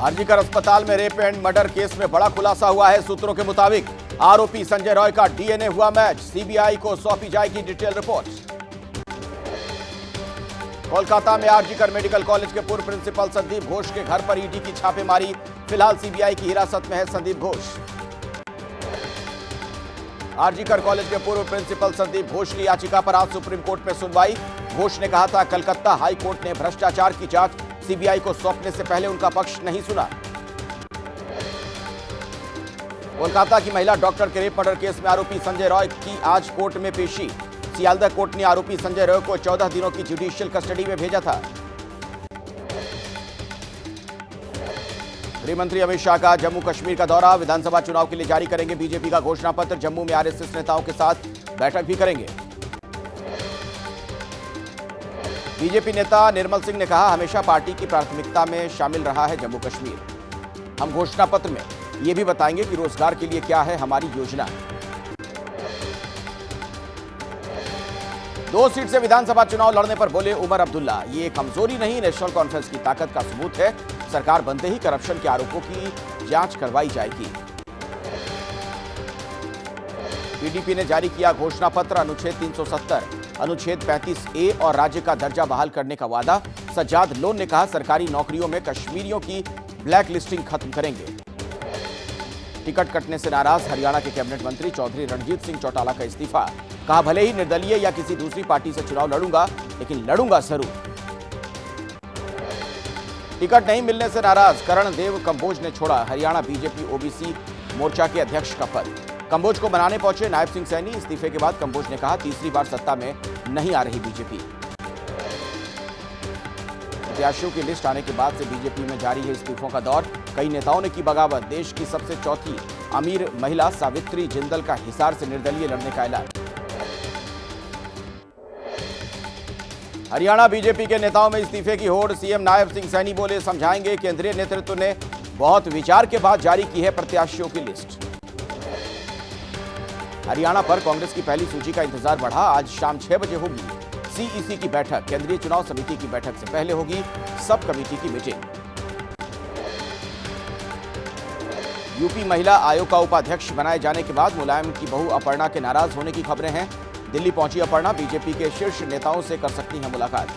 आरजीकर अस्पताल में rape and murder case में बड़ा खुलासा हुआ है। सूत्रों के मुताबिक आरोपी संजय रॉय का डीएनए हुआ मैच। सीबीआई को सौंपी जाएगी डिटेल रिपोर्ट। कोलकाता में आरजीकर मेडिकल कॉलेज के पूर्व प्रिंसिपल संदीप घोष के घर पर ईडी की छापेमारी। फिलहाल सीबीआई की हिरासत में है संदीप घोष। आरजीकर कॉलेज के पूर्व प्रिंसिपल संदीप घोष की याचिका पर आज सुप्रीम कोर्ट में सुनवाई। घोष ने कहा था कलकत्ता हाई कोर्ट ने भ्रष्टाचार की जांच सीबीआई को सौंपने से पहले उनका पक्ष नहीं सुना। कोलकाता की महिला डॉक्टर के रेप मर्डर केस में आरोपी संजय रॉय की आज कोर्ट में पेशी। सियालदह कोर्ट ने आरोपी संजय रॉय को 14 दिनों की जुडिशियल कस्टडी में भेजा था। गृह मंत्री अमित शाह का जम्मू कश्मीर का दौरा। विधानसभा चुनाव के लिए जारी करेंगे बीजेपी का घोषणा पत्र। जम्मू में आरएसएस नेताओं के साथ बैठक भी करेंगे। बीजेपी नेता निर्मल सिंह ने कहा हमेशा पार्टी की प्राथमिकता में शामिल रहा है जम्मू कश्मीर। हम घोषणा पत्र में यह भी बताएंगे कि रोजगार के लिए क्या है हमारी योजना। 2 सीट से विधानसभा चुनाव लड़ने पर बोले उमर अब्दुल्ला, ये कमजोरी नहीं नेशनल कॉन्फ्रेंस की ताकत का सबूत है। सरकार बनते ही करप्शन के आरोपों की जांच करवाई जाएगी। पीडीपी ने जारी किया घोषणा पत्र। अनुच्छेद 370, अनुच्छेद 35A और राज्य का दर्जा बहाल करने का वादा। सज्जाद लोन ने कहा सरकारी नौकरियों में कश्मीरियों की ब्लैक लिस्टिंग खत्म करेंगे। टिकट कटने से नाराज हरियाणा के कैबिनेट मंत्री चौधरी रणजीत सिंह चौटाला का इस्तीफा। कहा भले ही निर्दलीय या किसी दूसरी पार्टी से चुनाव लड़ूंगा लेकिन लड़ूंगा जरूर। टिकट नहीं मिलने से नाराज करणदेव कंबोज ने छोड़ा हरियाणा बीजेपी ओबीसी मोर्चा के अध्यक्ष का पद। कंबोज को बनाने पहुंचे नायब सिंह सैनी। इस्तीफे के बाद कंबोज ने कहा तीसरी बार सत्ता में नहीं आ रही बीजेपी। प्रत्याशियों की लिस्ट आने के बाद से बीजेपी में जारी है इस्तीफों का दौर। कई नेताओं ने की बगावत। देश की सबसे चौथी अमीर महिला सावित्री जिंदल का हिसार से निर्दलीय लड़ने का ऐलान। हरियाणा बीजेपी के नेताओं में इस्तीफे की होड़। सीएम नायब सिंह सैनी बोले समझाएंगे। केंद्रीय नेतृत्व ने बहुत विचार के बाद जारी की है प्रत्याशियों की लिस्ट। हरियाणा पर कांग्रेस की पहली सूची का इंतजार बढ़ा। आज शाम 6 बजे होगी सीईसी की बैठक। केंद्रीय चुनाव समिति की बैठक से पहले होगी सब कमेटी की मीटिंग। यूपी महिला आयोग का उपाध्यक्ष बनाए जाने के बाद मुलायम की बहू अपर्णा के नाराज होने की खबरें हैं। दिल्ली पहुंची अपर्णा बीजेपी के शीर्ष नेताओं से कर सकती हैं मुलाकात।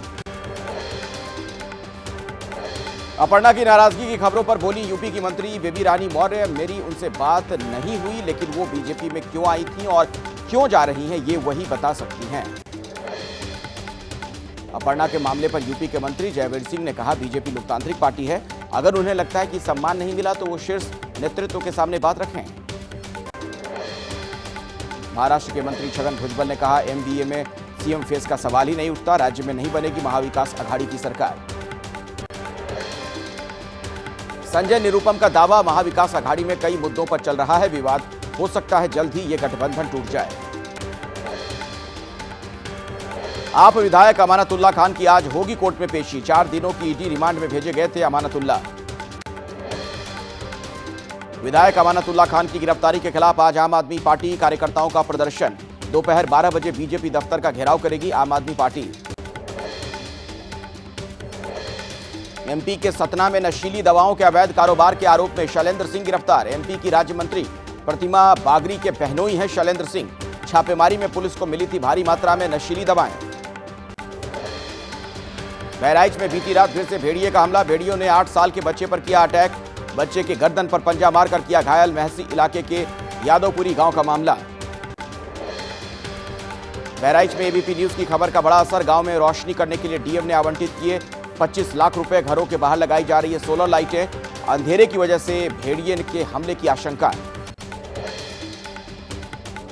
अपर्णा की नाराजगी की खबरों पर बोली यूपी की मंत्री बेबी रानी मौर्य, मेरी उनसे बात नहीं हुई लेकिन वो बीजेपी में क्यों आई थी और क्यों जा रही हैं ये वही बता सकती हैं। अपर्णा के मामले पर यूपी के मंत्री जयवीर सिंह ने कहा बीजेपी लोकतांत्रिक पार्टी है। अगर उन्हें लगता है कि सम्मान नहीं मिला तो वो शीर्ष नेतृत्व के सामने बात रखें। महाराष्ट्र के मंत्री छगन भुजबल ने कहा एमबीए में सीएम फेस का सवाल ही नहीं उठता। राज्य में नहीं बनेगी महाविकास अघाड़ी की सरकार। संजय निरुपम का दावा महाविकास अघाड़ी में कई मुद्दों पर चल रहा है विवाद। हो सकता है जल्द ही ये गठबंधन टूट जाए। आप विधायक अमानतुल्लाह खान की आज होगी कोर्ट में पेशी। 4 दिनों की ईडी रिमांड में भेजे गए थे अमानतुल्लाह। विधायक अमानतुल्लाह खान की गिरफ्तारी के खिलाफ आज आम आदमी पार्टी कार्यकर्ताओं का प्रदर्शन। दोपहर 12 बजे बीजेपी दफ्तर का घेराव करेगी आम आदमी पार्टी। एमपी के सतना में नशीली दवाओं के अवैध कारोबार के आरोप में शैलेंद्र सिंह गिरफ्तार। एमपी की राज्य मंत्री प्रतिमा बागरी के बहनोई हैं शैलेंद्र सिंह। छापेमारी में पुलिस को मिली थी भारी मात्रा में नशीली दवाएं। बहराइच में बीती रात फिर से भेड़िए का हमला। भेड़ियों ने 8 साल के बच्चे पर किया अटैक। बच्चे के गर्दन पर पंजा मारकर किया घायल। महसी इलाके के यादवपुरी गांव का मामला। बहराइच में एबीपी न्यूज की खबर का बड़ा असर। गांव में रोशनी करने के लिए डीएम ने आवंटित किए 25 लाख रुपए। घरों के बाहर लगाई जा रही है सोलर लाइटें। अंधेरे की वजह से भेड़िए के हमले की आशंका।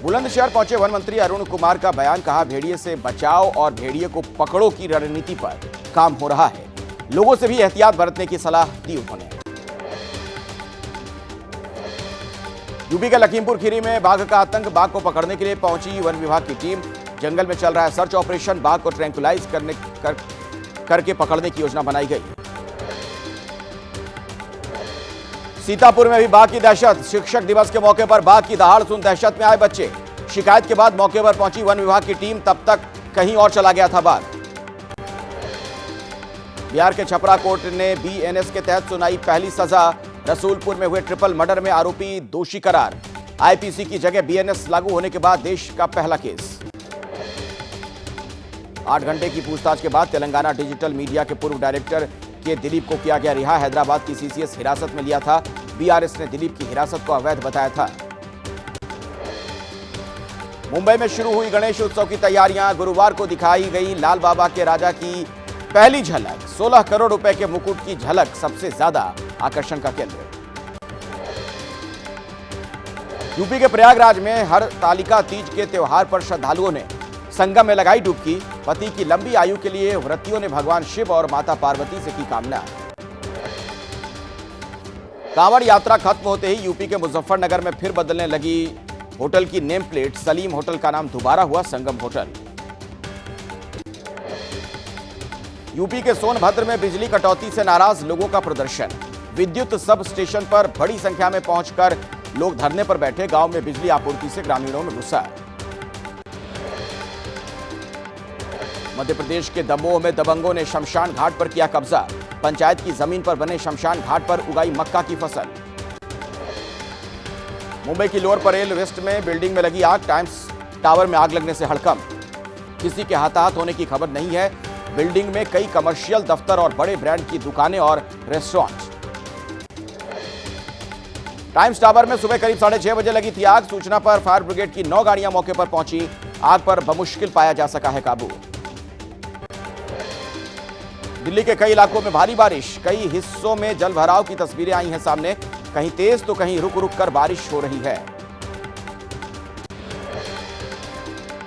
बुलंदशहर पहुंचे वन मंत्री अरुण कुमार का बयान। कहा भेड़िए से बचाओ और भेड़िए को पकड़ो की रणनीति पर काम हो रहा है। लोगों से भी एहतियात बरतने की सलाह दी उन्होंने। यूपी के लखीमपुर खीरी में बाघ का आतंक। बाघ को पकड़ने के लिए पहुंची वन विभाग की टीम। जंगल में चल रहा है सर्च ऑपरेशन। बाघ को ट्रैंकुलाइज करके पकड़ने की योजना बनाई गई। सीतापुर में भी बाघ की दहशत। शिक्षक दिवस के मौके पर बाघ की दहाड़ सुन दहशत में आए बच्चे। शिकायत के बाद मौके पर पहुंची वन विभाग की टीम। तब तक कहीं और चला गया था बाघ। बिहार के छपरा कोर्ट ने बीएनएस के तहत सुनाई पहली सजा। रसूलपुर में हुए ट्रिपल मर्डर में आरोपी दोषी करार। आईपीसी की जगह बीएनएस लागू होने के बाद देश का पहला केस। 8 घंटे की पूछताछ के बाद तेलंगाना डिजिटल मीडिया के पूर्व डायरेक्टर के दिलीप को किया गया रिहा। हैदराबाद की सीसीएस हिरासत में लिया था। बीआरएस ने दिलीप की हिरासत को अवैध बताया था। मुंबई में शुरू हुई गणेश उत्सव की तैयारियां। गुरुवार को दिखाई गई लाल बाबा के राजा की पहली झलक। 16 करोड़ रुपए के मुकुट की झलक सबसे ज्यादा आकर्षण का केंद्र। यूपी के प्रयागराज में हरतालिका तीज के त्योहार पर श्रद्धालुओं ने संगम में लगाई डुबकी। पति की लंबी आयु के लिए व्रतियों ने भगवान शिव और माता पार्वती से की कामना। कांवड़ यात्रा खत्म होते ही यूपी के मुजफ्फरनगर में फिर बदलने लगी होटल की नेम प्लेट। सलीम होटल का नाम दोबारा हुआ संगम होटल। यूपी के सोनभद्र में बिजली कटौती से नाराज लोगों का प्रदर्शन। विद्युत सब स्टेशन पर बड़ी संख्या में पहुंचकर लोग धरने पर बैठे। गांव में बिजली आपूर्ति से ग्रामीणों में गुस्सा। मध्य प्रदेश के दमोह में दबंगों ने शमशान घाट पर किया कब्जा। पंचायत की जमीन पर बने शमशान घाट पर उगाई मक्का की फसल। मुंबई की लोअर परेल वेस्ट में बिल्डिंग में लगी आग। टाइम्स टावर में आग लगने से हड़कंप। किसी के हताहत होने की खबर नहीं है। बिल्डिंग में कई कमर्शियल दफ्तर और बड़े ब्रांड की दुकानें और रेस्टोरेंट। टाइम्स टावर में सुबह करीब 6:30 बजे लगी थी आग। सूचना पर फायर ब्रिगेड की 9 गाड़ियां मौके पर पहुंची। आग पर बमुश्किल पाया जा सका है काबू। दिल्ली के कई इलाकों में भारी बारिश। कई हिस्सों में जलभराव की तस्वीरें आई हैं सामने। कहीं तेज तो कहीं रुक रुक कर बारिश हो रही है।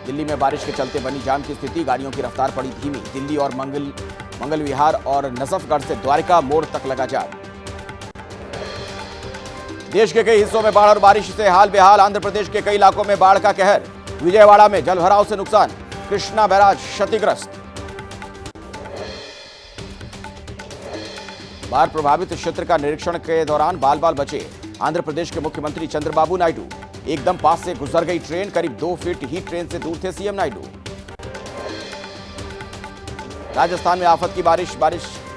दिल्ली में बारिश के चलते बनी जाम की स्थिति। गाड़ियों की रफ्तार पड़ी धीमी। दिल्ली और मंगल विहार और नजफगढ़ से द्वारका मोड़ तक लगा जाम। देश के कई हिस्सों में बाढ़ और बारिश से हाल बेहाल। आंध्र प्रदेश के कई इलाकों में बाढ़ का कहर। विजयवाड़ा में जलभराव से नुकसान। कृष्णा बैराज क्षतिग्रस्त। बाढ़ प्रभावित क्षेत्र का निरीक्षण के दौरान बाल बाल बचे आंध्र प्रदेश के मुख्यमंत्री चंद्रबाबू नायडू। एकदम पास से गुजर गई ट्रेन। करीब 2 फीट ही ट्रेन से दूर थे सीएम नायडू। राजस्थान में आफत की बारिश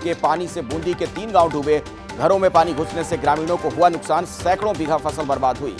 के पानी से बूंदी के 3 गांव डूबे। घरों में पानी घुसने से ग्रामीणों को हुआ नुकसान। सैकड़ों बीघा फसल बर्बाद हुई।